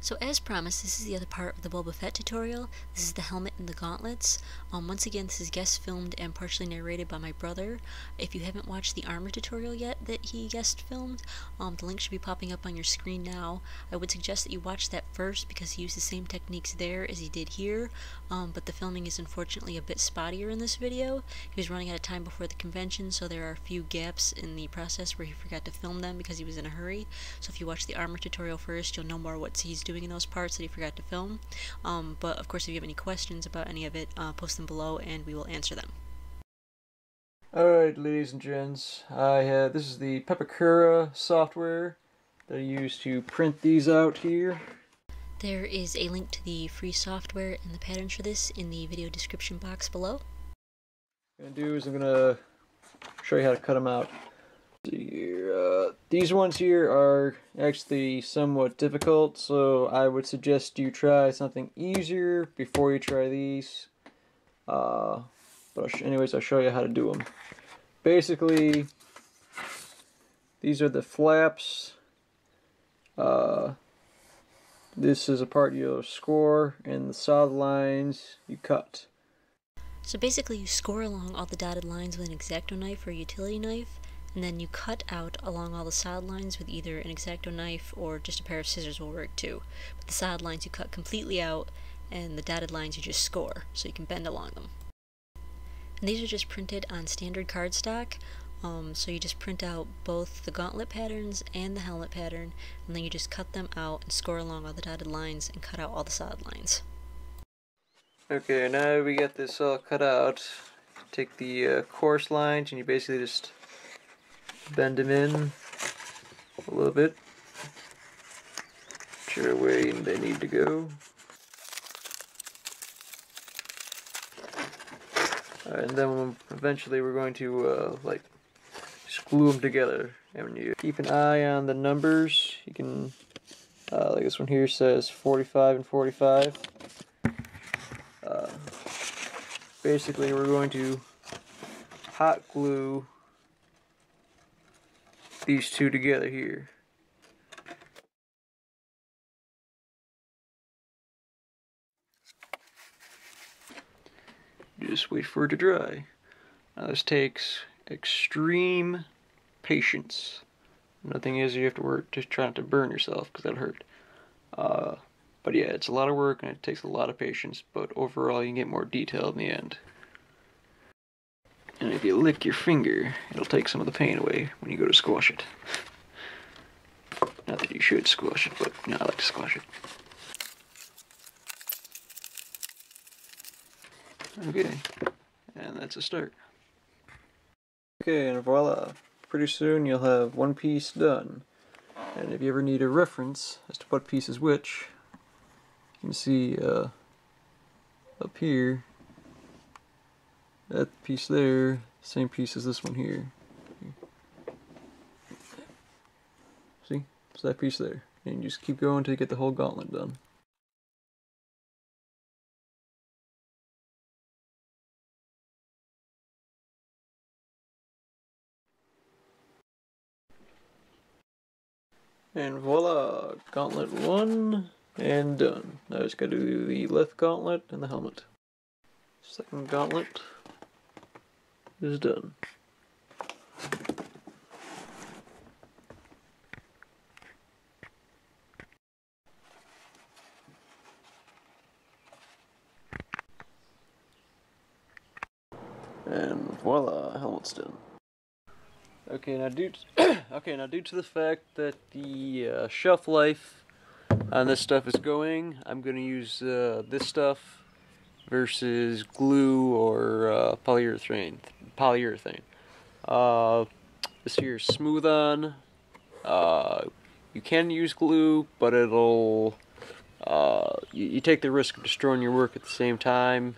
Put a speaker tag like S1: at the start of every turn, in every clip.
S1: So as promised, this is the other part of the Boba Fett tutorial. This is the helmet and the gauntlets. Once again, this is guest filmed and partially narrated by my brother. If you haven't watched the armor tutorial yet that he guest filmed, the link should be popping up on your screen now. I would suggest that you watch that first because he used the same techniques there as he did here, but the filming is unfortunately a bit spottier in this video. He was running out of time before the convention, so there are a few gaps in the process where he forgot to film them because he was in a hurry. So if you watch the armor tutorial first, you'll know more what he's doing in those parts that he forgot to film. But of course, if you have any questions about any of it, post them below and we will answer them.
S2: Alright, ladies and gents, this is the pepakura software that I use to print these out here.
S1: There is a link to the free software and the patterns for this in the video description box below.
S2: What I'm going to do is I'm going to show you how to cut them out. These ones here are actually somewhat difficult, so I would suggest you try something easier before you try these. Anyways, I'll show you how to do them. Basically, these are the flaps. This is a part you'll score, and the solid lines you cut.
S1: So basically you score along all the dotted lines with an X-Acto knife or a utility knife, and then you cut out along all the solid lines with either an X-Acto knife or just a pair of scissors will work too. But the solid lines you cut completely out, and the dotted lines you just score, so you can bend along them. And these are just printed on standard cardstock, so you just print out both the gauntlet patterns and the helmet pattern, and then you just cut them out and score along all the dotted lines and cut out all the solid lines.
S2: Okay, now we got this all cut out. Take the coarse lines and you basically just bend them in a little bit, whichever way they need to go. And then eventually we're going to just glue them together. And when you keep an eye on the numbers, you can, like this one here says 45 and 45. Basically we're going to hot glue these two together here. Just wait for it to dry. Now this takes extreme patience. Another thing is you have to work to try not to burn yourself because that'll hurt. But yeah, it's a lot of work and it takes a lot of patience, but overall you can get more detail in the end. And if you lick your finger, it'll take some of the pain away when you go to squash it. Not that you should squash it, but you know, I like to squash it. Okay, and that's a start. Okay, and voila, pretty soon you'll have one piece done. And if you ever need a reference as to what piece is which, you can see up here, that piece there, same piece as this one here. See? It's that piece there. And you just keep going until you get the whole gauntlet done. And voila! Gauntlet 1 and done. Now I just gotta do the left gauntlet and the helmet. Second gauntlet is done. And voila, helmet's done. Okay, now due to the fact that the shelf life on this stuff is going, I'm going to use this stuff versus glue or polyurethane. This here is smooth on. You can use glue, but it'll you take the risk of destroying your work at the same time.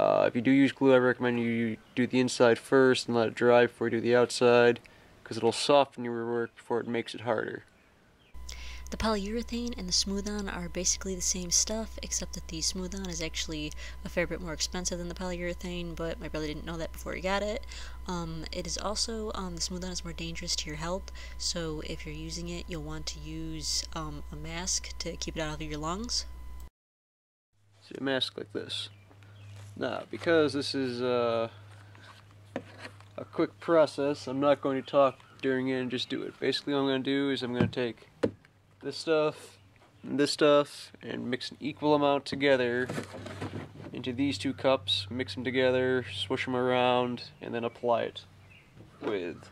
S2: If you do use glue, I recommend you do the inside first and let it dry before you do the outside, because it'll soften your work before it makes it harder.
S1: The polyurethane and the smooth-on are basically the same stuff, except that the smooth-on is actually a fair bit more expensive than the polyurethane, but my brother didn't know that before he got it. It is also, the smooth-on is more dangerous to your health, so if you're using it, you'll want to use a mask to keep it out of your lungs.
S2: So a mask like this. Now, because this is a quick process, I'm not going to talk during it and just do it. Basically what I'm going to do is I'm going to take this stuff and mix an equal amount together into these two cups, mix them together, swish them around, and then apply it with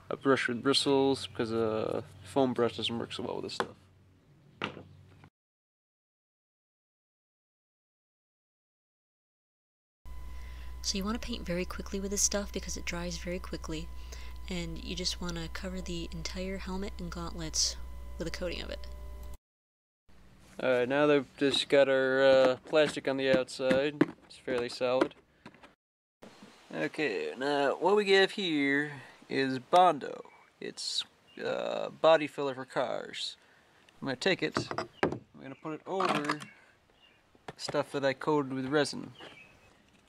S2: a brush with bristles, because a foam brush doesn't work so well with this stuff.
S1: So you want to paint very quickly with this stuff because it dries very quickly, and you just want to cover the entire helmet and gauntlets with a coating of it.
S2: Alright, now they've just got our plastic on the outside. It's fairly solid. Okay, now what we have here is Bondo. It's body filler for cars. I'm going to take it, I'm going to put it over stuff that I coated with resin.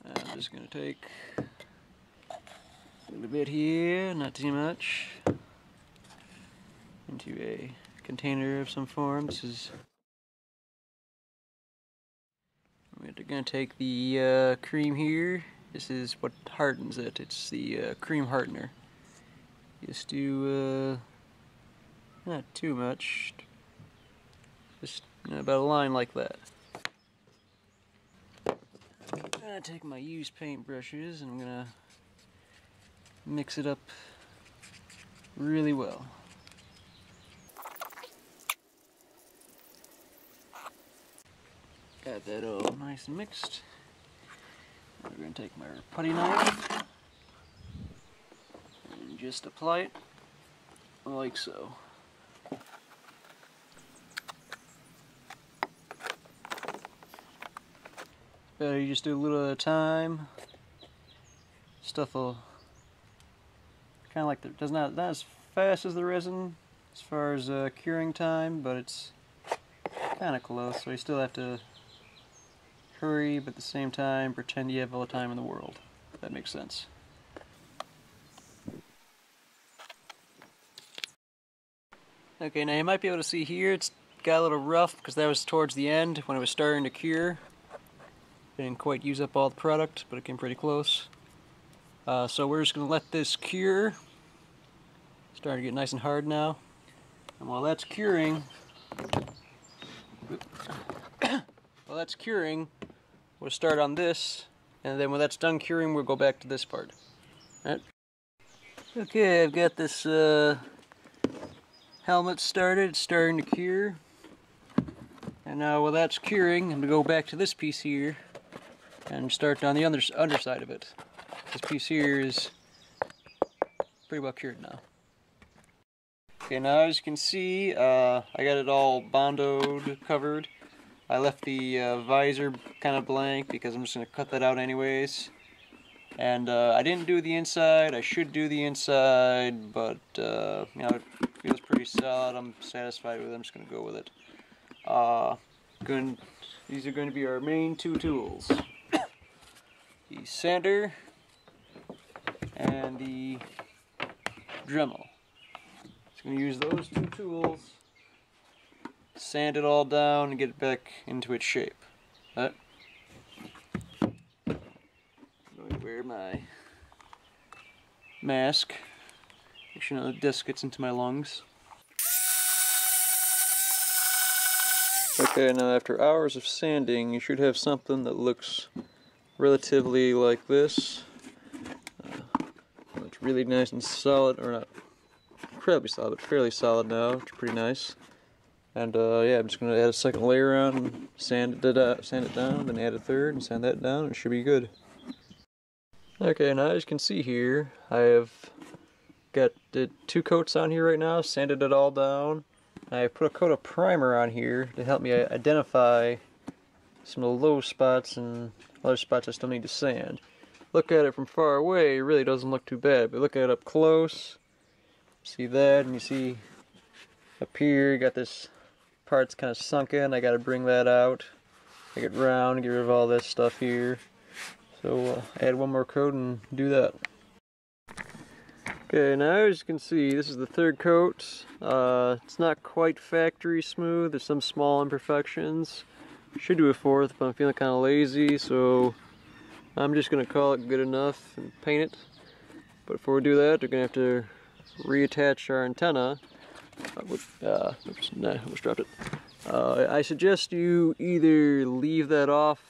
S2: I'm just going to take a little bit here, not too much, into a container of some form. This is... We're going to take the cream here. This is what hardens it. It's the cream hardener. Just do not too much, just about a line like that. I'm going to take my used paint brushes and I'm going to mix it up really well. Got that all nice and mixed. Now we're going to take my putty knife and just apply it like so. Better you just do a little at a time. Stuff will kind of like does not as fast as the resin as far as curing time, but it's kind of close. So you still have to hurry, but at the same time pretend you have all the time in the world. If that makes sense. Okay, now you might be able to see here it's got a little rough because that was towards the end when it was starting to cure. Didn't quite use up all the product, but it came pretty close. So we're just going to let this cure. Starting to get nice and hard now. And while that's curing, we'll start on this, and then when that's done curing, we'll go back to this part. Right? Okay, I've got this helmet started. It's starting to cure. And now while that's curing, I'm going to go back to this piece here and start on the underside of it. This piece here is pretty well cured now. Okay, now as you can see, I got it all bondoed, covered. I left the visor kind of blank because I'm just going to cut that out anyways. And I didn't do the inside. I should do the inside, but you know, it feels pretty solid. I'm satisfied with it. I'm just going to go with it. These are going to be our main two tools. The sander and the Dremel. Just going to use those two tools, sand it all down and get it back into its shape. I'm going to wear my mask, make sure none of the dust gets into my lungs. Okay, now after hours of sanding, you should have something that looks relatively like this. It's really nice and solid, or not incredibly solid, but fairly solid now, which is pretty nice. And yeah, I'm just going to add a second layer on and sand it down, then add a third and sand that down, and it should be good. Okay, now as you can see here, I have got two coats on here right now, sanded it all down. I put a coat of primer on here to help me identify some of the low spots and other spots I still need to sand. Look at it from far away, it really doesn't look too bad, but look at it up close, see that, and you see Up here, you got this part's kind of sunk in. I got to bring that out, make it round, get rid of all this stuff here. So add one more coat and do that. Okay, now as you can see, this is the third coat. It's not quite factory smooth. There's some small imperfections. Should do a fourth, but I'm feeling kind of lazy, so I'm just going to call it good enough and paint it. But before we do that, we're going to have to reattach our antenna. Oops, nah, I almost dropped it. I suggest you either leave that off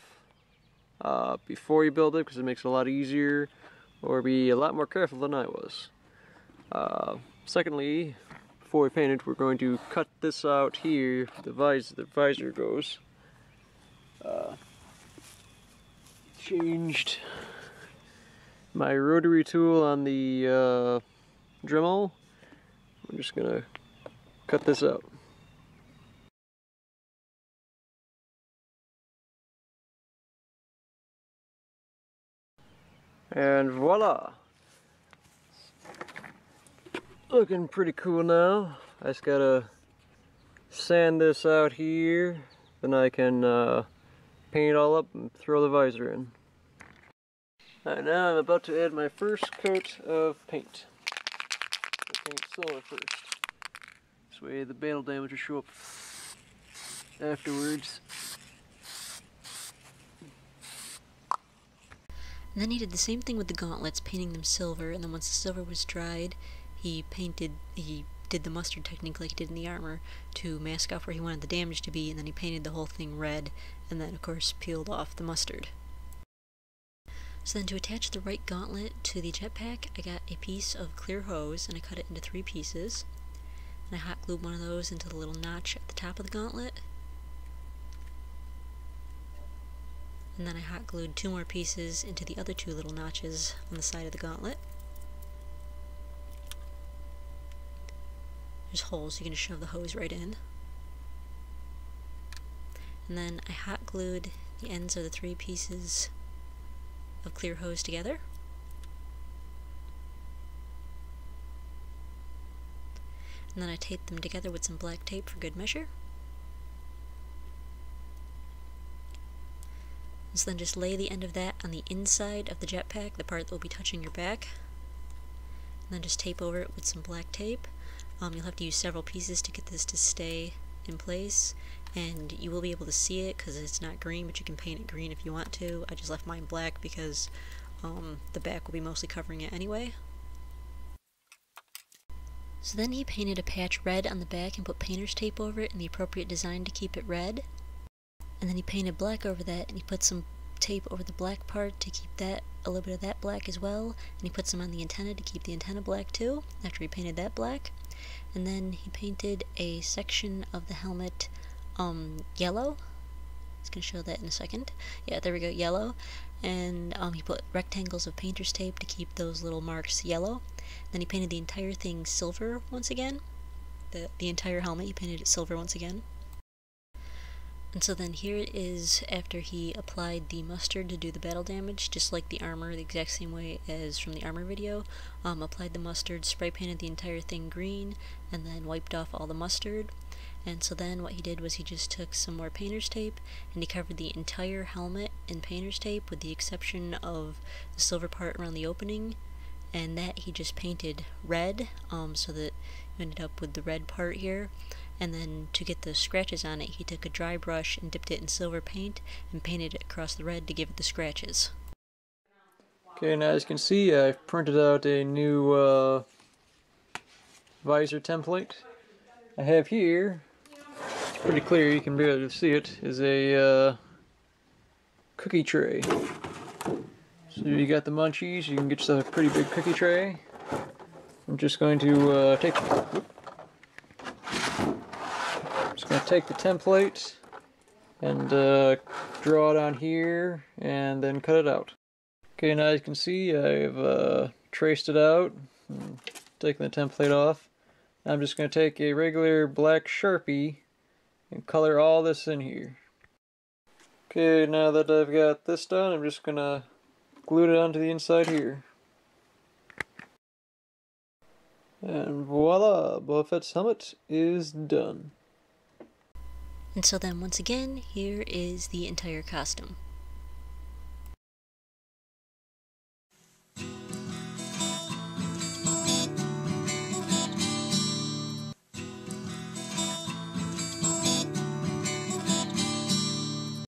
S2: before you build it, because it makes it a lot easier, or be a lot more careful than I was. Secondly, before we paint it, we're going to cut this out here. The visor goes. Changed my rotary tool on the Dremel. I'm just gonna cut this out. And voila! Looking pretty cool now. I just gotta sand this out here, then I can paint it all up and throw the visor in. Alright, now I'm about to add my first coat of paint. I'll paint silver first. This way the battle damage will show up afterwards.
S1: And then he did the same thing with the gauntlets, painting them silver, and then once the silver was dried, he did the mustard technique like he did in the armor to mask off where he wanted the damage to be, and then he painted the whole thing red, and then of course peeled off the mustard. So then to attach the right gauntlet to the jetpack, I got a piece of clear hose and I cut it into 3 pieces. And I hot glued one of those into the little notch at the top of the gauntlet. And then I hot glued 2 more pieces into the other 2 little notches on the side of the gauntlet. There's holes, you can just shove the hose right in. And then I hot glued the ends of the 3 pieces of clear hose together. And then I taped them together with some black tape for good measure. And so then just lay the end of that on the inside of the jetpack, the part that will be touching your back. And then just tape over it with some black tape. You'll have to use several pieces to get this to stay in place, and you will be able to see it because it's not green, but you can paint it green if you want to. I just left mine black because the back will be mostly covering it anyway. So then he painted a patch red on the back and put painter's tape over it in the appropriate design to keep it red. And then he painted black over that, and he put some tape over the black part to keep that, a little bit of that black as well, and he put some on the antenna to keep the antenna black too, after he painted that black. And then he painted a section of the helmet yellow. I was going to show that in a second. Yeah, there we go, yellow. And he put rectangles of painter's tape to keep those little marks yellow. Then he painted the entire thing silver once again. The entire helmet, he painted it silver once again. And so then here it is after he applied the mustard to do the battle damage, just like the armor, the exact same way as from the armor video. Applied the mustard, spray painted the entire thing green, and then wiped off all the mustard. And so then what he did was he just took some more painter's tape, and he covered the entire helmet in painter's tape, with the exception of the silver part around the opening, and that he just painted red, so that you ended up with the red part here. And then to get the scratches on it, he took a dry brush and dipped it in silver paint and painted it across the red to give it the scratches.
S2: Okay, now as you can see, I've printed out a new visor template. I have here, it's pretty clear, you can barely see it, is a cookie tray. So you got the munchies, you can get yourself a pretty big cookie tray. I'm just going to take the template and draw it on here and then cut it out. Okay, now as you can see, I've traced it out and taken the template off. Now I'm just going to take a regular black Sharpie and color all this in here. Okay, now that I've got this done, I'm just going to glue it onto the inside here. And voila, Boba Fett's helmet is done.
S1: And so then once again, here is the entire costume.